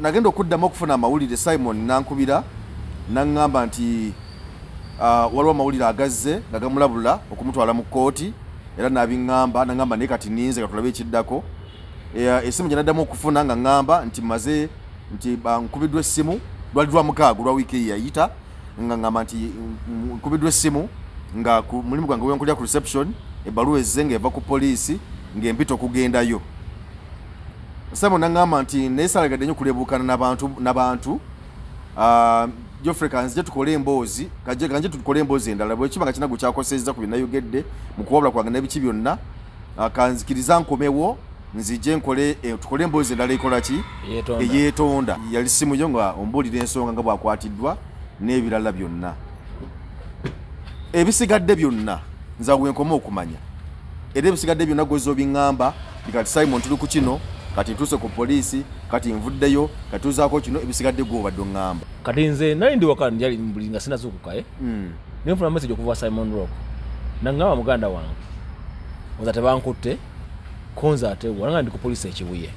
nagenda okuddamu okufuna amawulire Simon nankubira nangamba nti waliwo amawulire agazze nga gamulabula okumutwala mu kooti era nabingamba nangamba naye kati ninze katulabe ekiddako esimu gye naddamu okufuna nga ngamba nti maze nti nkubiddwa essimu lwali lwa mukaaga lwa wiiki yayita nga ngamba nti nkubiddwa essimu nga mulimu gwange wenkulya ku reception ebbaluwa ezze nga eva ku poliisi ng'empita okugendayo. Simon nangamba nti naye saalagadde nnyo kulebuukana n'abantu Geoffrey kanzije tukole emboozi kanje tukole emboozi endala bwe kiba nga kinago kyakosezza ku binayogedde mu kuwabula kwange n'ebiki byonna kanzikiriza nkomewo nzije nkole tukole emboozi endala ekola ki eyeetonda yali simu yo nga ombuulira ensonga nga bwakwatiddwa n'ebirala byonna ebisigadde byonna nzaawe nkoma okumanya era ebisigadde byonna gwezo bingamba kati Simon tuli ku kino kati tuse ku poliisi kati nvuddeyo kati tuzaako kino ebisigadde gw'obadde ngamba kati nze nali ndi waka njali nga sinazuukuka niyo nfuna message okuva Simon Rock nangamba muganda wange oza tebankutte konza atewa nanga ndi ku poliisi ekibuye.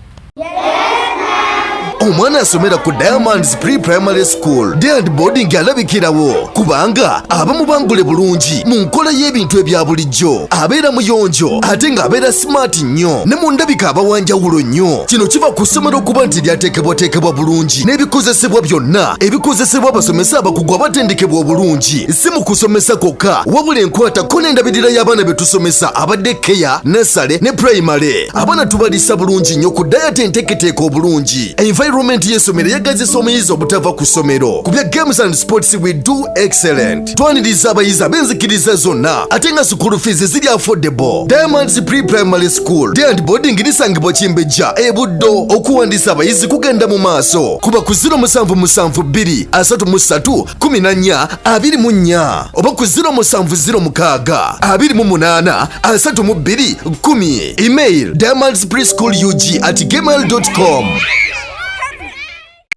Omwana asomera ku Diamonds Pre-Primary School Day and Boarding alabikirawo kubanga abamu bangule bulungi mu nkola y'ebintu ebya bulijjo abeera muyonjo ate ng'abeera smart nnyo ne mu ndabika abawanjawulo nnyo. Kino kiva ku ssomero okuba nti lyateekebwateekebwa bulungi n'ebikozesebwa byonna ebikozesebwa abasomesa abakugu abatendekebwa obulungi si mu kusomesa kwokka wabula enkwatako n'endabirira y'abaana be tusomesa abadde keya nursery ne primary. Abaana tubalisa bulungi nnyo ku diet enteeketeeka obulungi. Environment y'essomero yagazisa omuyizi obutava ku ssomero ku bya games and sports we do excellent. Twaniriza abayizi ab'enzikiriza zonna ate nga school fees ziri affordable. Diamonds Pre-Primary School Day and Boarding lisangibwa Kimbejja e Buddo. Okuwandiisa abayizi kugenda mu maaso kuba ku 0772 33 14 24 oba ku 0706 28 32 10. Email diamondspreschoolug@gmail.com.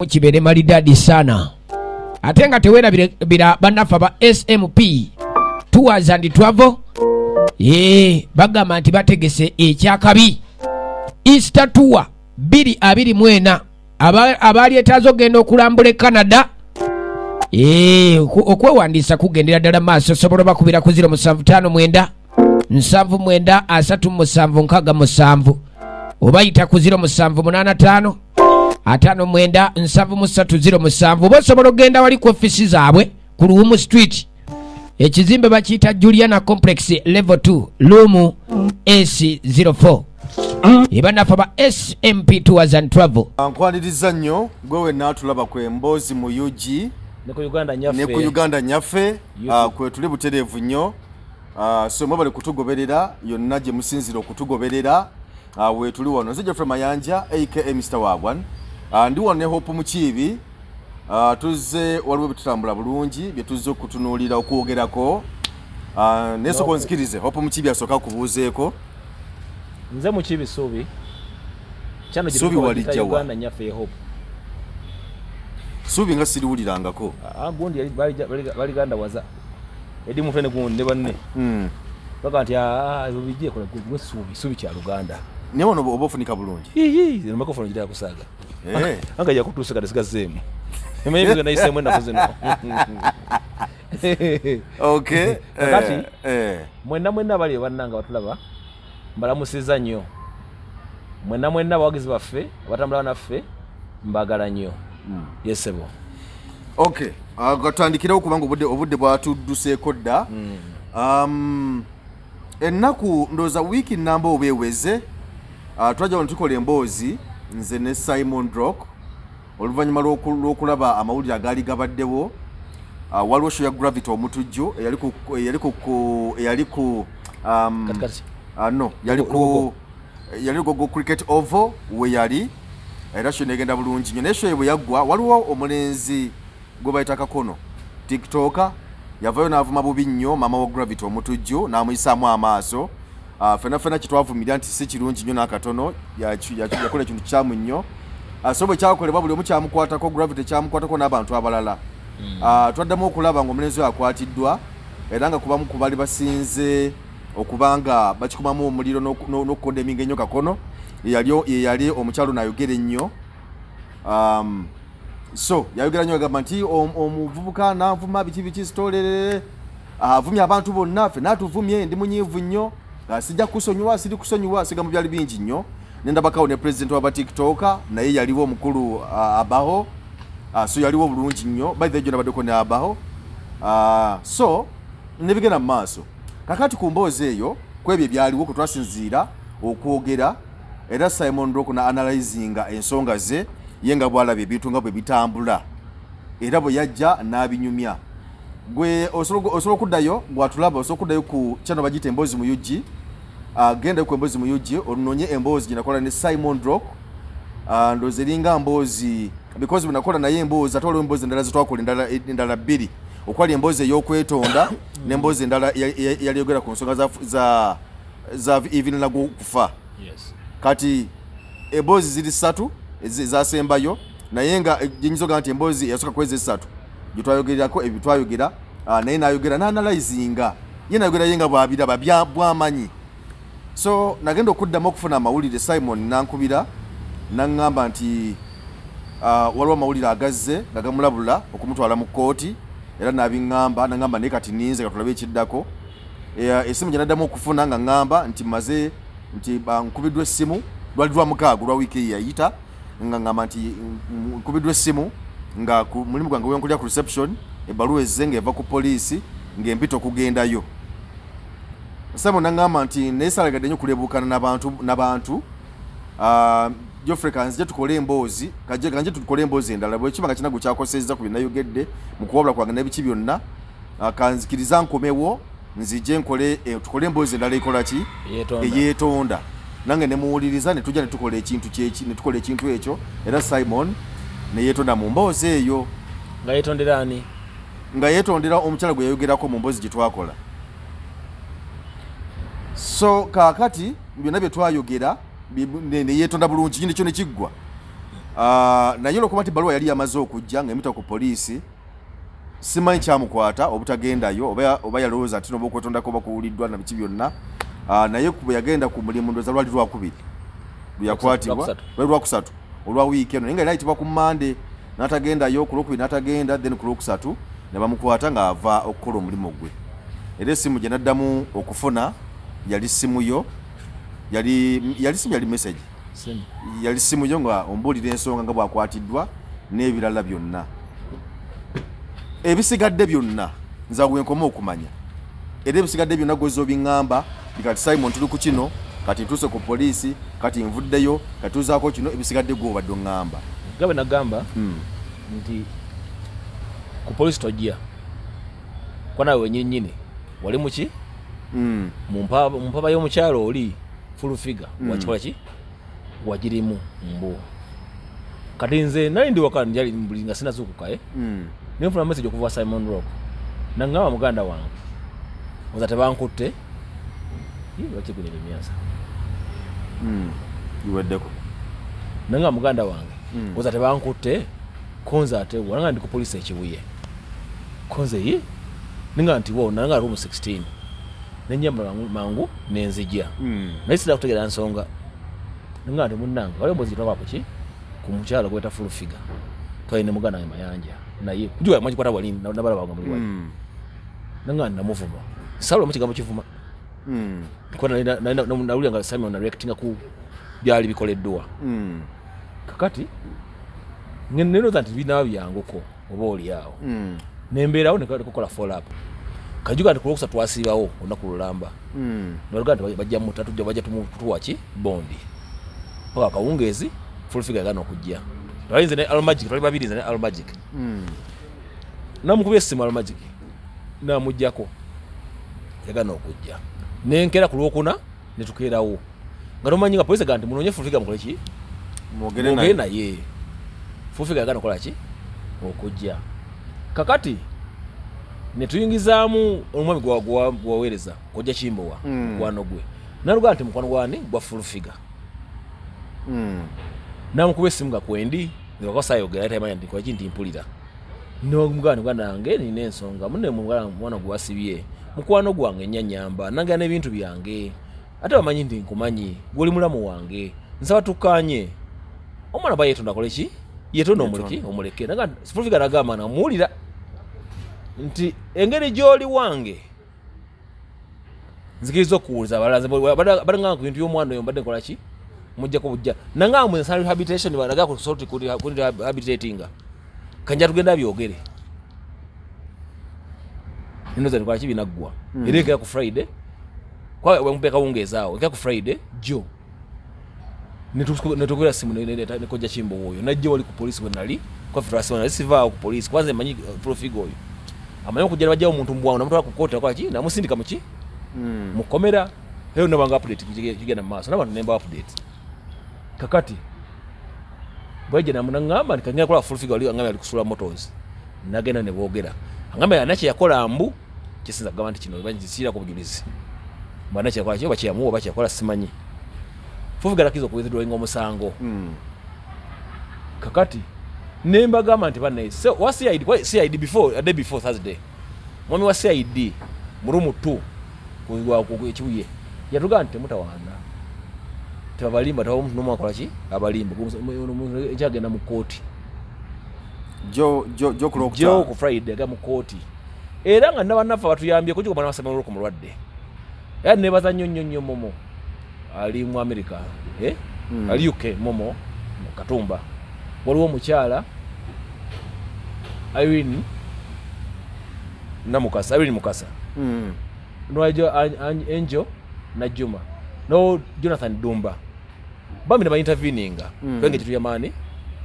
Kibere malidadi sana ate nga tewera bira banafa ba SMP Tours and Travel bagamba nti bategese ekyakabi Easter Tour 2024 abali etazo genda okulambula Canada okwewandiisa kugendera ddala maaso sobola bakubira ku 0759 79 37 obayita ku 0785 atano mwenda nsavu musatu 07 bosobola ogenda wali ku ofisi zaabwe ku Luwumu Street ekizimbe bakiyita Juliana Complex level 2 room S04 ebanafa ba SMP Tours and Travel. Nkwaniriza nnyo gwewe naatulaba ku emboozi mu UG ne ku Uganda nyaffe kwe tuli butereevu nnyo so mwebale kutugoberera yonna gye musinzira okutugoberera we tuli wano nze Geoffrey Mayanja aka Mr. Wagwan ndi wano ne Hope Mukiibi tuzze waliwo bitutambula bulungi bye tuzze okutunuulira okwogerako nesoko nzikirize Hope Mukiibi asooka kubuuzeeko. Nze Mukiibi Suubi kyano gye Suubi walijja wa Uganda nyaffe Hope Suubi nga siriwulirangako gundi baliganda waza edi mufene gundi ne banne baka nti bijje kola gwe Suubi kya Luganda ne wono oba ofunika bulungi zino makofoni gitaya kusaaga anga ya kutuusa kati sigazeemu emanyi bizo nayiseemu ennaku zino. Okay kati mwenna abali bannanga batulaba mbalamusiza nnyo mwenna abawagizi baffe abatambula naffe mbagala nnyo yesebo. Okay gatandikirawo kubanga obudde bwatudduseeko dda ennaku ndooza wiiki nnamba oba eweze twajja wano tukola emboozi nze ne Simon Rock oluvannyuma lw'okulaba amawulire agaali gabaddewo waliwo show ya Gravity omutujju eyali ku cricket oval we yali era show negenda bulungi nnyo naye show bwe yaggwa waliwo omulenzi gwe bayita Kakono TikToker yavayo n'avuma bubi nnyo maama wa Gravity omutujju n'amuyisaamu amaaso fena kitwavumirira nti si kirungi nnyo n'akatono yakola ekintu kyamu nnyo so bwe kyakolebwa buli omu kyamukwatako Gravity kyamukwatako n'abantu abalala twaddamu okulaba ng'omulenzi oyo akwatiddwa era nga kubamu ku bali basinze okubanga bakikumamu omuliro n'okukondeminga ennyo Kakono yeyali omukyalo n'ayogera ennyo So yayogera nnyo agamba nti omuvubuka nanvuma biki sitolere avumye abantu bonna ffe n'atuvumye ndi munyiivu nnyo sijja kusonyiwa siri kusonyiwa sigamu byali bingi nnyo nendabakawo ne president waba tiktoka naye yaliwo omukulu abaho so yaliwo bulungi nnyo by the way nabaddeko ne abaho so nebigenda mu maaso kakati ku mboozi eyo kwebyo ebyaliwo kwe twasinziira okwogera era Simon Rock na analyzinga ensonga ze ye nga bwalaba ebintu nga bwe bitambula era bwe yajja n'abinyumya gwe osobola okuddayo bwatulaba osobola okuddayo ku channel bagiyita emboozi mu UG genda ku emboozi mu UG ononye emboozi gyenakola ne Simon Rock ndoozi eringa mboozi because bwenakola naye emboozi ate waliwo emboozi endala zetwakola endala bbiri okwali emboozi ey'okwetonda n'emboozi endala yaliyogera ku nsonga za even nagwo kufa kati emboozi ziri 3 zasembayo naye nga jinyizoga nti emboozi yasooka kwezi 3 gitwayogerako ebitwayogera naye nayogera n'analyzinga ye nayogera ye nga bwabiraba bwamanyi so nagenda okuddamu okufuna amawulire Simon nankubira naŋŋamba nti waliwo amawulire agazze nga gamulabula okumutwala mu kkooti era nabiŋŋamba naŋŋamba naye kati ninze katulabe ekiddako essimu gye naddamu okufuna nga ŋŋamba nti maze nti nkubiddwa essimu lwali lwa mukaaga lwa wiiki yayita nga ŋŋamba nti nkubiddwa essimu nga ku mulimu gwange wenkulya ku reception ebbaluwa ezze ng'eva ku poliisi ng'empita okugendayo Simon naŋŋamba nti naye saalagadde nnyo kulebuukana n'abantu Geoffrey kanzije tukole emboozi kanje tukole emboozi endala bwe kiba nga kinago kyakosezza ku binayogedde mu kuwabula kwange n'ebiki byonna kanzikiriza nkomewo nzije nkole tukole emboozi endala ekola ki eyeetonda nange nemuwuliriza ne tujja ne tukola ekintu ekyo era Simon ne yeetonda mu mboozi eyo nga yeetondera ani nga yeetondera omukyala gwe yayogerako mu mboozi gye twakola so kaakati byonna bye twayogera ne yeetonda bulungi kino kyo ne kiggwa naye olwokuba nti baluwa yali yamaze okujja ng'emita ku poliisi simanyi kyamukwata obutagendayo oba yalowooza ati noba okwetondako oba kuwuliddwa na biki byonna naye bwe yagenda ku mulimu ndooza lwali lwakubiri lwe yakwatibwa lwali lwakusatu olwa wiiki eno naye nga yali ayitibwa ku Mande n'atagendayo ku lwokubiri n'atagenda then ku lwokusatu ne bamukwata ng'ava okukola omulimu gwe era essimu gye naddamu okufuna yali simu yo yali message yali simu yo nga ombuulira ensonga nga bwakwatiddwa n'ebirala byonna ebisigadde byonna nza bwenkoma okumanya era ebisigadde byonna gozo biŋŋamba kati Simon tuli ku kino kati ntuuse ku poliisi kati nvuddeyo kati tuzaako kino ebisigadde gw'obadde oŋŋamba gabe nagamba nti ku poliisi tojja kwa nawe wennyini wali muki mu mpaba y'omukyalo oli full figure wakikola ki wagirimu mbu kati nze nali ndi waka njali mbuli nga sinazuukuka ne nfuna message okuva Simon Rock naŋŋamba muganda wange oza tebankutte wakigwira emyasa iweddeko naŋŋamba muganda wange oza tebankutte konza atewa nanga ndi ku poliisi ekibuye konze yi ninga nti wo nanga room 16 nenjamba mangu nenzijja naye sida kutegera nsonga nanga ndi munnanga wale mbozi twaba kuki ku mukyalo gweta full figure twayine muganda wange mayanja naye kujuwa mwaji kwata wali nabala bangu muri wali nanga namuvuma salo mukigambo kivuma kwa nawuli nga Simon na reacting ku byali bikoleddwa kakati neno zanti binawo byanguko oba oli awo nembeerawo nekola follow up kajuga ndi kulokusa twasibawo olunaku lulamba noluganda bajja mutatu bajja tumutuwaki bondi paka kawungezi full figure gano okujja twalinze ne Almagic twali babiri ne Almagic namukubye essimu Almagic namujjako yagana okujja nenkera ku lwokuna ne tukeerawo nga tomanyi nga poliisi ganti munonye full figure mukole ki mwogere naye full figure yagana okola ki okujja kakati netuyingizaamu omwami gwaweereza kojja kimbowa mukwano gwe naluga nti mukwano gwani gwa full figure namukuba essimu nga kwendi ngakasayogera atamanya nti kwaki nti mpulira nomugana nange nina ensonga munne mwana gwasibye mukwano gwange ennyanyamba nange n'ebintu byange ate bamanyi nti nkumanyi gwoli mulamu wange nsaba tukkanye omwana bayeetonda akole ki yetono omuleke nanga sifufiga nagamba namuwulira nti engeri gy'oli wange nzikiriza okuwuliza abalaze badanga ku bintu by'omwana oyo mbadde nkola ki mujjako bujja nanga mu nsala rehabilitation balaga ku sort ku rehabilitatinga kanja tugenda byogere ninoza nikola ki binaggwa ereka ku Friday kwa mpeka wongezaawo eka ku Friday jo netukubira simu nekojja Kimbo oyo najja wali ku polisi bwe nali kwa federation nali sivaawo ku polisi kwanza manyi profigo oyo amanyi okujja bajjawo omuntu mbwawo namutwala ku kkooti akola ki namusindika muki mukomera eyo nabanga update kigenda mu maaso n'abantu nemba update kakati bwajja namunangamba nikagenda kola full figure angamba ali kusula motors nagenda ne boogera angamba anache yakola mbu kisinza kugamba nti kino banjisira ku bujulizi banache yakola kyo bakiyamuwa bakyakola simanyi full figure kizo ku withdraw omusango kakati nemba gamba nti banaye so what CID before a day before Thursday mwami wa CID murumu 2 kuwa kukibuye yatuga nti mutawana tabalimba tawo omuntu nomu akola ki abalimba ekyagenda mu kooti jo ku Friday aga mu kooti era nga nabanafa batuyambye kujuko bana basema ku mulwadde era nebaza nnyo momo ali mu America ali UK momo mu Katumba waliwo mukyala Irene Mukasa Noajo Angel na Juma no Jonathan Dumba bambi na interveninga kwenge kitu yamani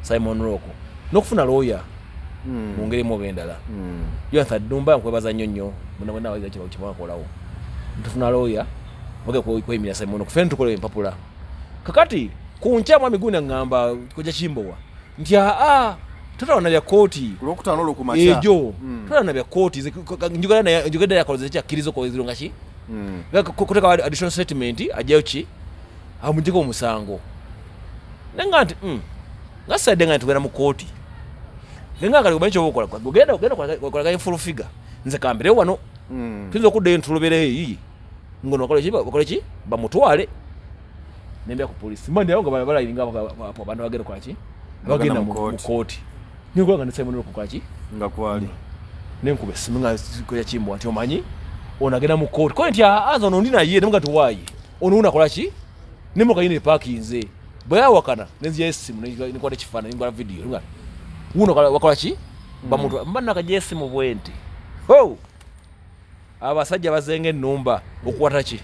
Simon Roko nokufuna lawyer mungere mo bendala Jonathan Dumba nkwebaza nnyo muna waza kiba kibakolawo ntufuna lawyer boge ko imira Simon okufena tukole empapula kakati kuncha mwami guna ngamba koja Kimbowa nti tutaona bya kooti kulokutano lokumacha ejo tutaona bya kooti njugenda yakoze kya kirizo ko iziro ngashi kuteka additional statement ajayochi amujiko omusango nanga nti ngasa denga tugenda mu kooti nanga kali kubancho okola genda kwa full figure nze kambere wano tuzo kudde ntulubere yi ngono bakole ki bamutwale nembya ku police mandi awo nga bala ilinga apo bantu bagenda kwa ki bagenda mu kooti ningo nga ndisema noko kwa ki ngakwali nenkube siminga koja Kimbo ati omanyi onagenda mu kooti ko nti azo no ndina ye nemga tuwayi ono unakola ki nemoka yine parkinze baya wakana nenzi yesimu nikwate kifana ngwa video nga uno wakola ki bamuntu mbana ka yesimu bwente ho abasajja bazenge nnumba okuwata ki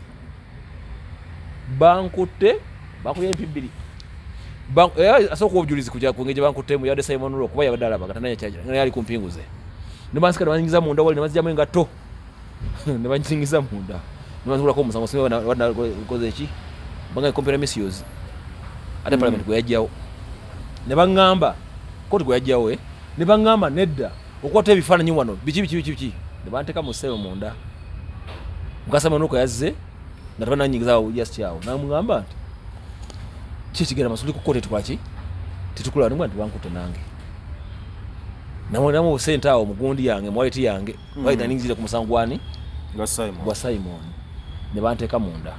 bankutte bakuye empibiri asoko obujulizi kujja kungeje bankutte mu yade Simon Rock kuba yabadala bakatanya chaja yali kumpinguze nibanska nabanyingiza munda wali nabazijja ngato nabanyingiza munda nibanzula ko musango siwe wana koze ki banga compare misuse ate parliament ko yajjawo ne bangamba ko ko yajjawo ne bangamba nedda okwata ebifaananyi wano biki ne banteka mu sewe munda mukasama nuko yazze natwana nyingiza just yawo na mungamba nti kikigera masuli ku kote twaki titukula nimwe nti bankutte nange namwe center awo mugundi yange mwaleti yange waida ningizire ku musangwani gwa Simon ne banteka munda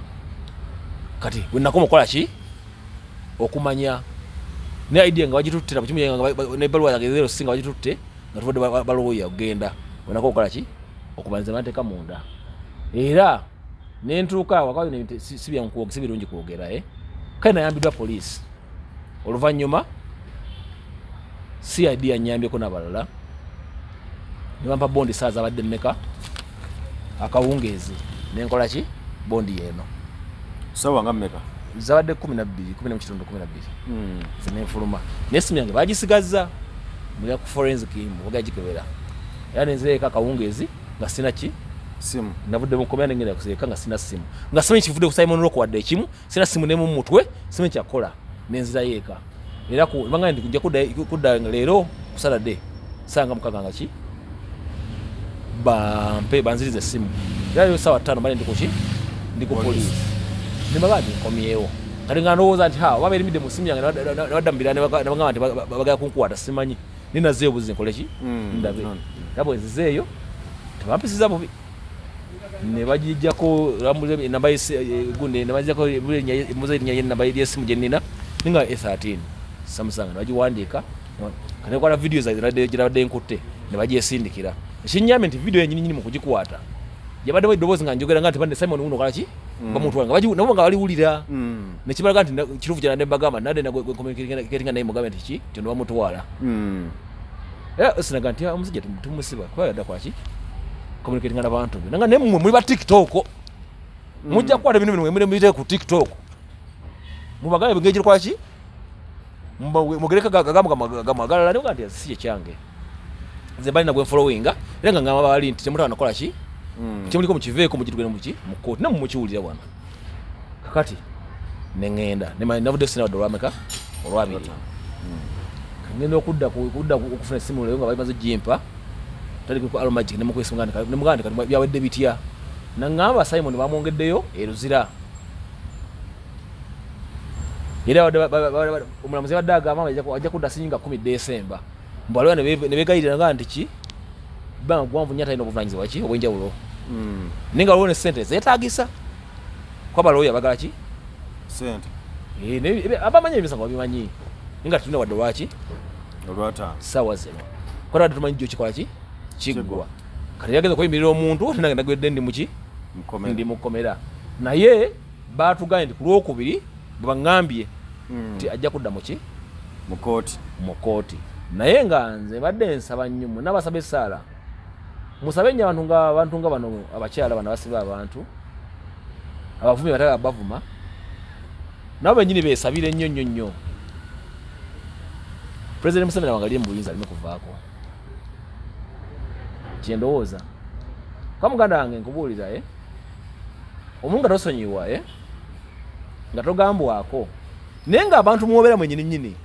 kati wenakoma kola ki okumanya ne idea nga wagituttira kuchimye ne balwa ya gezero singa wagitutte nga tubode baloya ogenda wenakoma kola ki okubanza banteka munda era nentuka wakayo ne sibya nkuoge sibirungi kuogera kana yambidwa police oluvanyuma CID anyambye ko nabalala nibampa bondi saza badde meka akawungezi nenkola ki bondi yeno sawa ngameka zabadde 12 zine fuluma nesimu yange bagisigaza muya ku forensic mugajikebera yani nze kakawungezi nga sina ki simu navudde mu komanda ngenda kuseka nga sina simu nga simu kivude ku Simon Rock wadde kimu sina simu ne mu mutwe simu kyakola nenzira yeka era ku banga ndi kujja kudda lero kusala de sanga mukaganga ki bampe banzirize simu yayo sawa 5 bali ndiko police ne bagati komyewo kali nga ndowooza nti babere midde mu simu yange wadambirane bagamba nti bagaya kunkuwata simanyi nina zeebuzi nkole ki ndabe yabo ezeyo tabampisiza bubi ne bajijjako rambuze namba gunde ne bajjako muze nyaye namba yesimu jenina ninga A13 Samsung bajiwandika kane kwa video za jirade nkutte ne bagyesindikira ekinyamye nti video yenyini mu kugikwata yabadde bayidobozi nga njogera nga tibande Simon uno kala ki bamuntu wanga baji nabo nga baliwulira ne kibalaga nti kiruvu jana ne bagamba nade na communicating naye mugabe nti ki tendo bamutwala sinaga nti omusajja tumusiba kwa yadda kwaki communicating n'abantu nanga ne muri ba TikTok mujja kwata bino bino mwemire ku TikTok mubagaye bengejira kwaki mugereka gamagala ne ngati si kyange nze bali na gwe followinga era nga ngamba bali nti temutana nakola ki kimuliko mukiveeko mukitugene muki mukoti ne mumukiwulira bwana kakati nengenda ne navude sina dolwameka olwabiri ngenda okudda okufuna simu leyo nga bali maze jimpa tali ku Almagic ne mukwesungana ne muganda kati byawedde bitya nangamba Simon bamwongeddeyo eruzira era omulamuzi wadaga mama ajja kudda singa 10 December mbalo ne begayirira nga nti ki banga gwanvu nyata ino buvanyizibwa ki obwenjawulo ninga wone sentence etagisa kwa baloya bagala ki sente abamanya ebisango babimanyi ninga tulina wadde lwaki olwata sawa zino kwa wadde tumanyi jjo kikola ki kiggwa kati yageza kuyimirira omuntu nange nagwedde ndi muki ndi mukomera naye batuganye nti ku lwokubiri bwangambye nti ajja kudda muki mukooti naye nga nze badde nsaba nnyo n'abasaba essaala musabe nnyo abantu nga bano abakyala bano basiba abantu abavumi batala bavuma nabo bennyini beesabire nnyo President Museveni wangalie mu buyinza alime kuvaako kyendowooza kwa muganda wange nkubuulira omuntu nga tosonyiwa nga togambwako naye nga abantu muwobeera mwennyini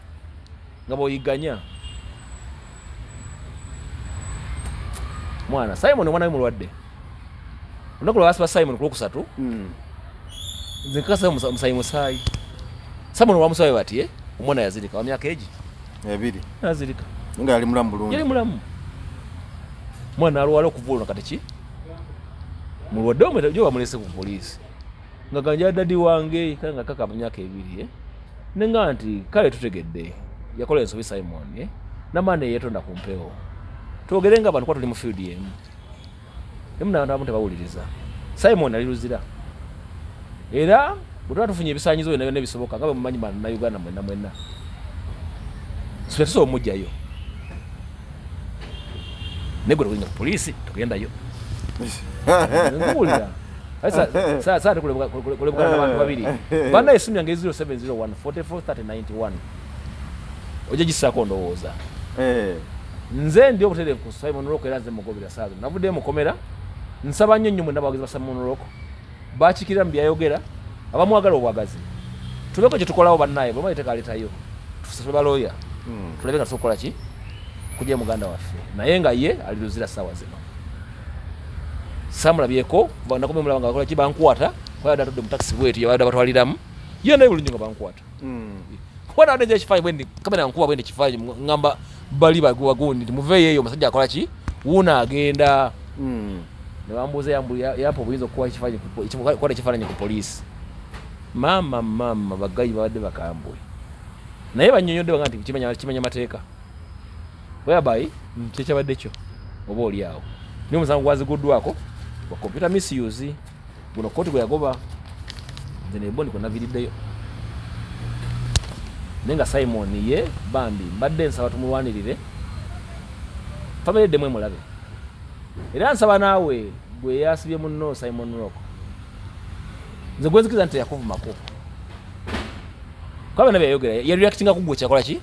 nga boyiganya mwana Simon omwana we mulwadde olunaku lwe basiba Simon ku Lwokusatu nze nkakasa musaayi Simon olwamusabe bati omwana yazirika wa myaka egi 2 yazirika nga yali mulamu bulungi yali mulamu mwana alwala okuvuulwa kati ki mulwadde omwe jo bamulese ku poliisi nga ganja dadi wange kale nga kaka myaka 2 nenga nti kale tutegedde yakola ensobi Simon namane yetonda ku mpewo twogere nga abantu kwa tuli mu field yemu nabantu tebawuliriza Simon aliruzira era butwa tufunye ebisanyizo ne bisoboka nga bamumanyi na Uganda mwenna so omujjayo negwe tulinga ku poliisi tugendayo nkuwulira sasa kulebukana n'abantu babiri bana esimu yange 0701 443091 ojja gisaako ndowooza nze ndi obutereevu ku Simon Rock era nze mugobera saazo navudde mukomera nsaba nnyo mwenna abawagizi ba Simon Rock bakikirira mu byayogera abamwagala obwagazi tuleko kye tukolawo bannaye bwe tekaletayo tusasule balooya tulabe nga tusobola ki kujja muganda waffe naye nga ye aliruzira saawa zino samulabyeko nakomye mulaba nga bakola ki bankwata kwayadde atudde mu taxi bwetu yabadde batwaliramu ye naye bulungi nga bankwata kuba nje ekifaanyi bwendi kamera nkuba bwendi ekifaanyi ngamba bali bagundi muveeyo eyo omusajja akola ki wuuna agenda ne bambuuza yampa obuyinza okukuba ekifaananyi ku poliisi maama bagayi babadde bakambwe naye bannyonnyodde banga nti kimanya mateeka whereby kyekyabadde kyo oba oli awo niyo omusango gwaziguddwako wa computer misuse guno kooti gwe yagoba nze neboni kwenaviriddeyo naye nga Simon ye bambi mbadde nsaba tumulwanirire famire eddemu emulabe era nsaba naawe gwe yasibye munno Simon Rock nze gwenzikiriza nti yakuvumako kwa bana byayogera yareactinga kugwe kyakola ki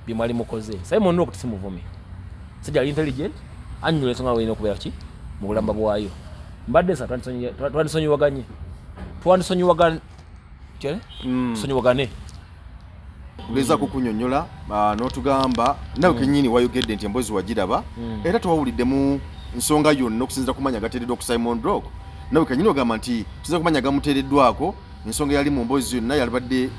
bimwali mukoze Simon Rock tisimuvumi sajja intelligent anyule ensonga weina okubeera ki mu bulamba bwayo mbadde nsaba twandisonyiwagane sonyiwagane ngeza kukunyonyola n'otugamba nawe kennyini wayogedde nti emboozi wagiraba era tewawuliddemu nsonga yonna okusinzira kumanya gateereddwa ku Simon Rock nawe kennyini ogamba nti tusinza kumanya gamuteereddwako ensonga yali mu mboozi yonna yalibadde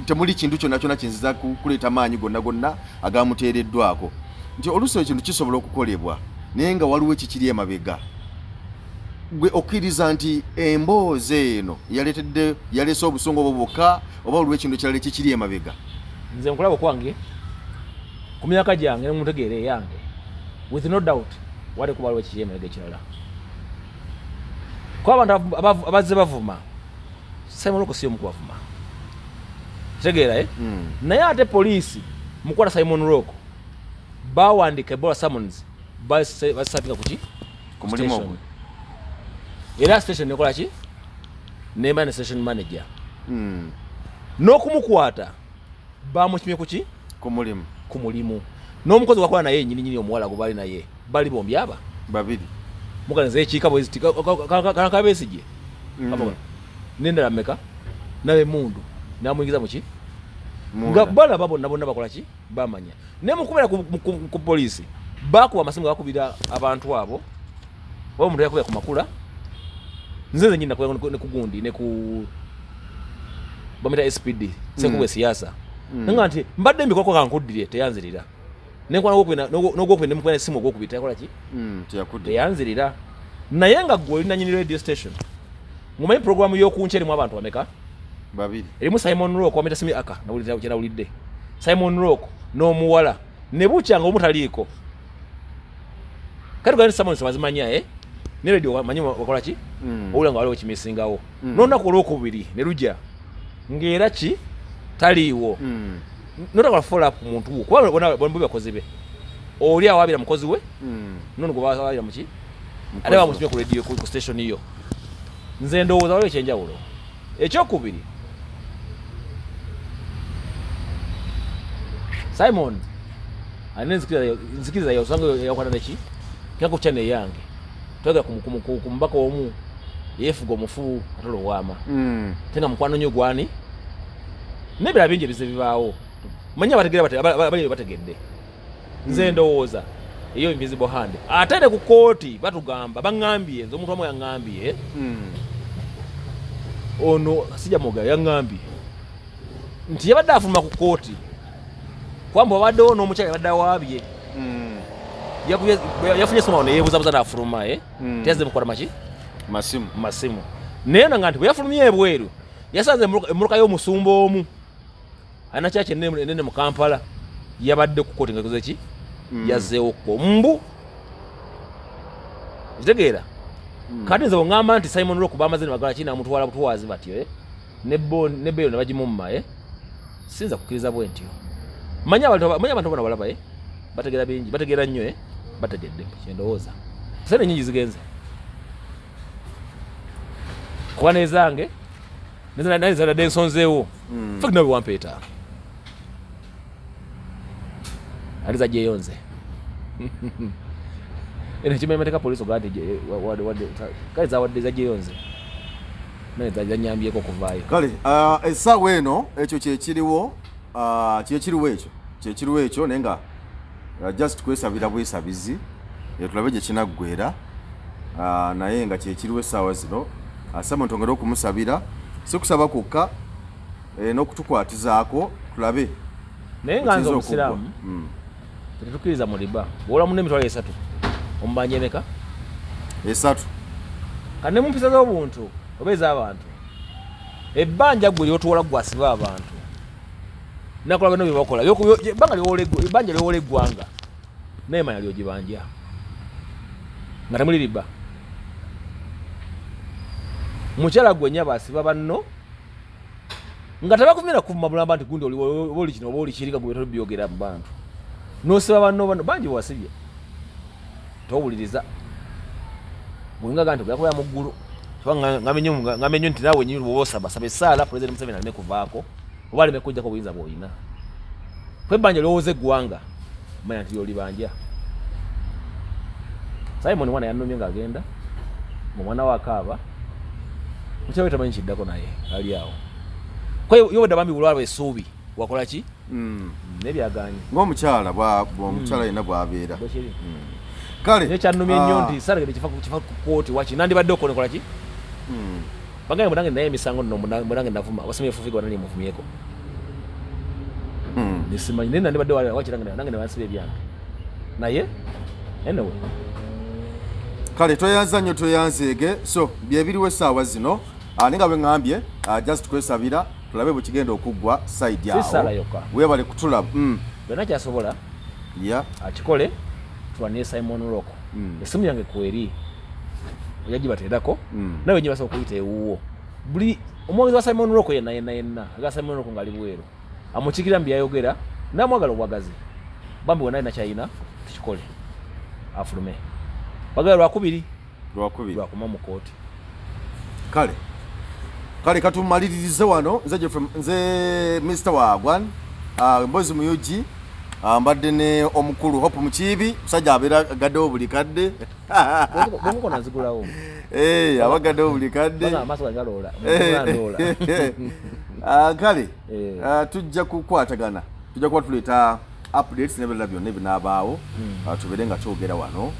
temuli kintu kyonna kinziza kuleeta maanyi gonna agamuteereddwako nti oluusi ekintu kisobola okukolebwa naye nga waliwo ekikiri emabega gwe okkiriza nti emboozi eno yaleese obusonga obwo bwokka oba waliwo ekintu ekirala ekikiri emabega nze nkulaba okwange ku myaka gyange nemutegeera eyange with no doubt wali kuba waliwo ekiyemeraga ekirala kuba abantu abazze bavuma Simon Rock si omu kubavuma kitegeera naye ate poliisi mukwata Simon Rock bawandika ebola summons basabika kuki ku mulimu ogwo era station nekola ki nemba ne station manager n'okumukwata bamukimye kuki ku mulimu n'omukozi wakola naye nyini omuwala gwe bali naye bali bombi aba babiri mukanze ekiika bwezitika kabesije nendala meka nawe mundu namuyingiza muki nga balaba bonna bakola ki bamanya nemukubira ku polisi bakuba amasimu bakubira abantu abo oba omuntu yakubira ku makula nze nyina nekugundi neku bamita SPD sekuwe siasa nga nti mbadde mbikoko kankuddirye teyanzirira nenkwana n'ogwokubiri nemukubira esimu ogwokubiri takola ki teyanzirira naye nga gwe olina nyini radio station mumanyi programu y'okunca erimu abantu bameka babiri erimu Simon Rock wameta simi aka nawulidde Simon Rock n'omuwala ne bukya nga omutaliiko kati gani Simon bazimanya ne radio manyi wakola ki owula nga waliwo kimisingawo n'olunaku olwokubiri ne lujja ng'era ki taliiwo notakola follow up muntu wo kuba bona bakozi be oli awabira mukozi we nono gwe bawabira muki ate bamutumye ku radio ku station iyo nze ndowooza waliwo ekyenjawulo ekyokubiri Simon alina nzikiriza yosanga yakwata neki kyako kyane yange toga kumubaka omu yefuga omufu atolo wama tenga mukwano nnyo gwani nebira bingi ebize bibaawo manya bategedde nze ndowooza eyo invisible hand ate ne ku kooti batugamba baŋŋambye nze omuntu wamu yaŋŋambye ono sijja moga yaŋŋambye nti yabadde afuluma ku kooti kwamba wabaddewo n'omukyala yabadde awaabye yafunye esimu awo neyeebuzabuza n'afuluma teyazze mukwata maki masimu naye nanga nti bwe yafulumye ebweru yasanze emmuluka y'omusumba omu alina kyaki enene mu Kampala yabadde ku kooti nga koze ki yazzeewokko mbu kitegeera kati nze bweŋŋamba nti Simon Rock bamaze ne bagala kina amutwala butwazi batyo ne beero ne bagimumma sinza kukkiriza bwe ntyo manya abantu bona balaba bategeera bingi bategeera nnyo bategedde kyendowooza sente nyingi zigenze kuba nezange nazadde ensonzeewo fek nawe wampeeta aliza gyeyonze ene kimenya mateka polisi ogati kale zawadde za gyeyonze naye zanyambyeko okuvaayo kale essaawa eno ekyo kyekiriwo kyekiriwo ekyo naye nga just kwesabira bwesabizi tulabe gye kinaggwera naye nga kyekiriwo essaawa zino Simon tongera okumusabira si kusaba kwokka n'okutukwatizaako tulabe naye nga nze omusiraamu tetukkiriza mu riba bwola munne emitwalo 3 omubanja emeka 3 kati ne mu mpisa z'obuntu oba ez'abantu ebbanja gwe lyotuwola gwasiba abantu nakola bino byebakola ebbanja lyowola eggwanga naye manya lyogibanja nga temuli riba mukyala gwe nya basiba banno nga tebakuvumira kuvuma nti gundi oli kino oba oli kirika gwe byogera mu bantu n'osiba banno bangi bwasibye towuliriza bwingaga nti byakola mu ggulu ngamenyo nti naawe nyini bwoba osaba essaala President Museveni aleme kuvaako oba aleme kujjako obuyinza bw'olina kwebbanja lowooza eggwanga manya nti lyolibanja Simon mwana yannomye ng'agenda omwana we akaaba mukyala we tamanyi kiddako naye ali awo yobadde bambi bulwalwa essuubi wakola ki nebyaganye ng'omukyala omukyala yenna bw'abeera kale nekyannumye nnyo nti saragede kifa ku kooti waki nandibadde okonekola ki bagambe munange naye emisango nno munange navuma abasomye efufiga wanani muvumyeko nesimanyi naye nandibadde waki nange nebansiba ebyange naye anyway kale toyanza nnyo toyanzeege so byebiriwo essaawa zino naye nga bweŋŋambye just kwesabira tulabe bwe kigenda okuggwa side awo weebale kutulaba byonna kyasobola akikole tuwane Simon Rock esimu yange kweri yagibateerako nawe gye basobola okuyita ewuwo buli omwogezi wa Simon Rock yenna aga Simon Rock ngali bweru amukikira mbyayogera namwagala obwagazi bambi wona ina China tukikole afulume bagala lwakubiri lwakuma mu kooti kale katumalirize wano nze Mr. Wagwan mbozi muyuji mbadde ne omukulu Hope Mukiibi musajja abeera gaddewo buli kadde bomuko nazigulawo abagaddewo buli kadde amaso galoola kale tujja kukwatagana tujja kuba tuleeta updates n'ebirala byonna ebinaabaawo tubeere nga twogera wano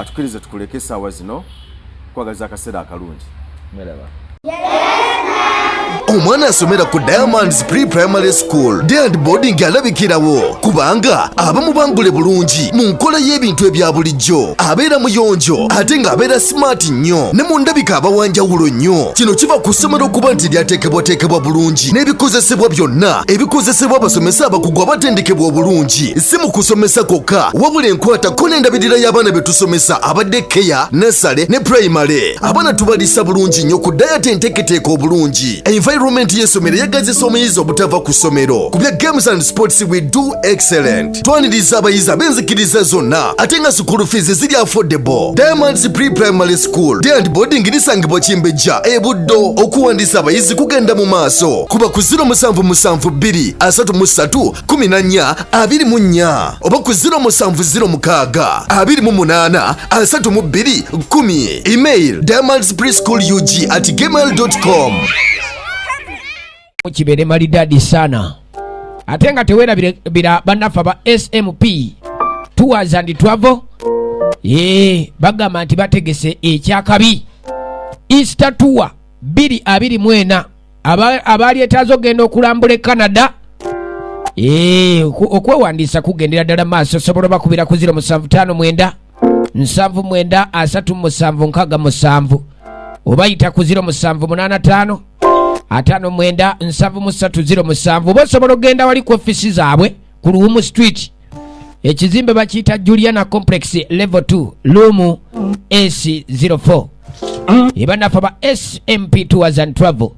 tukirize tukuleke essaawa zino kwagaliza akaseera akalungi omwana asomera ku Diamonds Pre-Primary School Day and Boarding alabikirawo kubanga abamu bangule bulungi mu nkola y'ebintu ebya bulijjo abeera muyonjo ate ng'abeera smart nnyo ne mu ndabika abawanjawulo nnyo kino kiva ku ssomero okuba nti lyateekebwateekebwa bulungi n'ebikozesebwa byonna ebikozesebwa abasomesa abakugu abatendekebwa obulungi si mu kusomesa kwokka wabula enkwatako n'endabirira y'abaana be tusomesa abadde keya nursery ne primary abaana tubalisa bulungi nnyo ku dayati enteeketeeka obulungi environment y'essomero yagazisa omuyizi obutava ku ssomero ku bya games and sports we do excellent twaniriza abayizi ab'enzikiriza zonna ate nga school fees ziri affordable. Diamonds Pre-Primary School Day and Boarding lisangibwa Kimbejja e Buddo okuwandiisa abayizi kugenda mu maaso kuba ku 0772 33 14 24 oba ku 0706 28 32 10 email diamondspreschoolug@gmail.com. Kibere maridadi sana ate nga tewerabira bannaffe aba SMP Tours and Travel bagamba nti bategese ekyakabi Easter Tour 2024 abaali etaazo genda okulambula Canada okwewandiisa kugendera ddala maaso sobola bakubira ku 0759 79 37 67 obayita ku 0785 59 7307 oba osobola okugenda wali ku ofisi zaabwe ku Luwumu Street ekizimbe bakiyita Juliana Complex Level 2 Room AC04 ebanafa ba SMP Tours and Travel